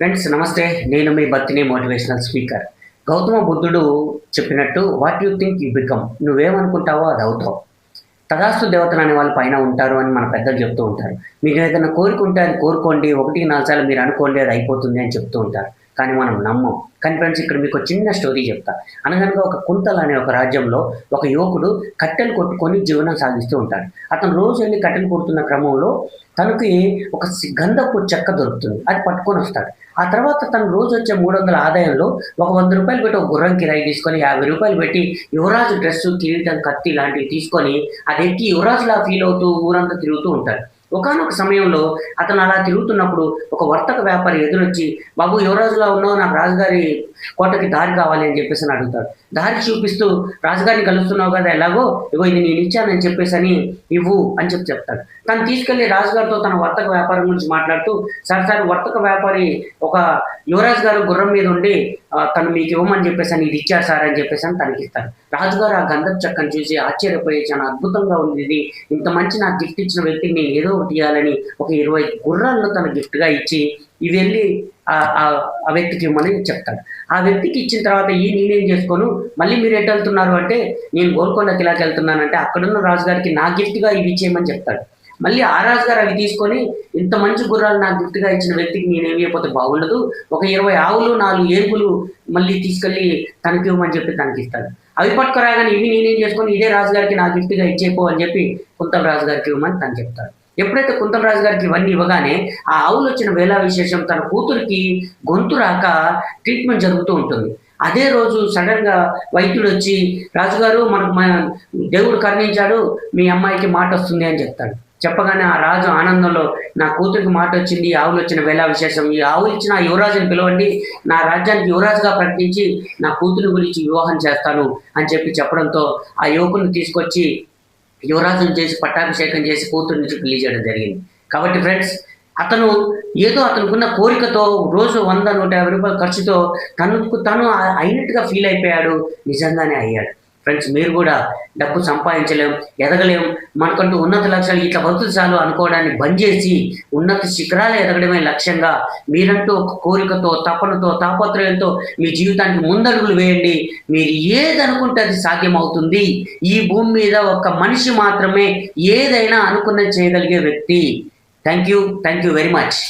Friends నమస్తే. నేను మీ బర్త్డే మోటివేషనల్ స్పీకర్. గౌతమ బుద్ధుడు చెప్పినట్టు what you think you become. నువ్వేమనుకుంటావో అది అవుతావు. తదాస్తు దేవతలు అనే వాళ్ళు పైన ఉంటారు అని మన పెద్దలు చెప్తూ ఉంటారు. మీకు ఏదైనా కోరుకుంటే అది కోరుకోండి, 1, 4 సార్లు మీరు అనుకోండి అది అయిపోతుంది అని చెప్తూ ఉంటారు. కానీ మనం నమ్మం. కానీ ఫ్రెండ్స్ ఇక్కడ మీకు చిన్న స్టోరీ చెప్తా. అనగనగా ఒక కుంతల అనే ఒక రాజ్యంలో ఒక యువకుడు కట్టెలు కొట్టుకొని జీవనం సాగిస్తూ ఉంటాడు. అతను రోజు వెళ్ళి కట్టెలు కొడుతున్న క్రమంలో తనకి ఒక గంధపు చెక్క దొరుకుతుంది. అది పట్టుకొని వస్తాడు. ఆ తర్వాత తను రోజు వచ్చే 300 ఆదాయంలో ఒక 100 రూపాయలు పెట్టి ఒక గుర్రం కిరాయి తీసుకొని 50 రూపాయలు పెట్టి యువరాజు డ్రెస్సు, కిరీటం, కత్తి లాంటివి తీసుకొని అది ఎక్కి యువరాజులా ఫీల్ అవుతూ ఊరంతా తిరుగుతూ ఉంటాడు. ఒకానొక సమయంలో అతను అలా తిరుగుతున్నప్పుడు ఒక వర్తక వ్యాపారి ఎదురొచ్చి, బాబు యువరాజులా ఉన్నావు, నాకు రాజుగారి కోటకి దారి కావాలి అని చెప్పేసి అని అడుగుతాడు. దారి చూపిస్తూ, రాజుగారిని కలుస్తున్నావు కదా, ఎలాగో ఇగో ఇది నేను ఇచ్చానని చెప్పేసి అని ఇవ్వు అని చెప్తాడు. తను తీసుకెళ్లి రాజుగారితో తన వర్తక వ్యాపారం గురించి మాట్లాడుతూ, సార్ వర్తక వ్యాపారి ఒక యువరాజు గారు గుర్రం మీద ఉండి తను మీకు ఇవ్వమని చెప్పేసి అని ఇది ఇచ్చారు సార్ అని చెప్పేసి అని తనకి ఇస్తాడు. రాజుగారు ఆ గంధపు చెక్కను చూసి ఆశ్చర్యపోయి, చాలా అద్భుతంగా ఉంది ఇది, ఇంత మంచి నాకు గిఫ్ట్ ఇచ్చిన వ్యక్తికి నేను ఏదో ఒకటి ఇవ్వాలని ఒక 20 గుర్రాలను తన గిఫ్ట్గా ఇచ్చి ఇవి వెళ్ళి ఆ వ్యక్తికి ఇవ్వమని చెప్తాడు. ఆ వ్యక్తికి ఇచ్చిన తర్వాత నేనేం చేసుకోను, మళ్ళీ మీరు ఎటు వెళ్తున్నారు అంటే, నేను గోల్కొండ కిలాకి వెళ్తున్నానంటే అక్కడున్న రాజుగారికి నా గిఫ్ట్గా ఇవి ఇచ్చేయమని చెప్తాడు. మళ్ళీ ఆ రాజుగారు అవి తీసుకొని, ఇంత మంచి గుర్రాలు నాకు గిఫ్ట్గా ఇచ్చిన వ్యక్తికి నేనేమి అయిపోతే బాగుండదు, ఒక 20 ఆవులు 4 ఏనుగులు మళ్ళీ తీసుకెళ్ళి తనకి ఇవ్వమని చెప్పి తనకి ఇస్తాడు. అవి పట్టుకురాగానే ఇవి నేనేం చేసుకొని ఇదే రాజుగారికి నా గిఫ్ట్గా ఇచ్చేపో అని చెప్పి కుంతల రాజుగారికి ఇవ్వమని తను చెప్తాడు. ఎప్పుడైతే కుంతల రాజు గారికి ఇవన్నీ ఇవ్వగానే ఆ ఆవులు వచ్చిన వేళ విశేషం తన కూతురికి గొంతు రాక ట్రీట్మెంట్ జరుగుతూ ఉంటుంది. అదే రోజు సడన్ గా వైద్యుడు వచ్చి, రాజుగారు మనకు దేవుడు కరుణించాడు, మీ అమ్మాయికి మాట వస్తుంది అని చెప్తాడు. చెప్పగానే ఆ రాజు ఆనందంలో, నా కూతురికి మాట వచ్చింది, ఆవులు వచ్చిన వేళ విశేషం, ఈ ఆవులు ఇచ్చిన యువరాజుని పిలవండి, నా రాజ్యానికి యువరాజుగా ప్రకటించి నా కూతురి గురించి వివాహం చేస్తాను అని చెప్పడంతో ఆ యువకుని తీసుకొచ్చి యువరాజును చేసి పట్టాభిషేకం చేసి కూతురు నుంచి పెళ్లి చేయడం జరిగింది. కాబట్టి ఫ్రెండ్స్, అతను ఏదో అతనుకున్న కోరికతో రోజు 100, 150 రూపాయల ఖర్చుతో తను అయినట్టుగా ఫీల్ అయిపోయాడు. నిజంగానే అయ్యాడు. ఫ్రెండ్స్, మీరు కూడా డబ్బు సంపాదించలేం, ఎదగలేం, మనకంటూ ఉన్నత లక్ష్యాలు ఇట్లా బతులు చాలు అనుకోవడాన్ని బంద్ చేసి ఉన్నత శిఖరాలు ఎదగడమే లక్ష్యంగా మీరంటూ ఒక కోరికతో, తపనతో, తాపత్రయంతో మీ జీవితానికి ముందడుగులు వేయండి. మీరు ఏది అనుకుంటే అది సాధ్యమవుతుంది. ఈ భూమి మీద ఒక మనిషి మాత్రమే ఏదైనా అనుకున్నది చేయగలిగే వ్యక్తి. Thank you very much.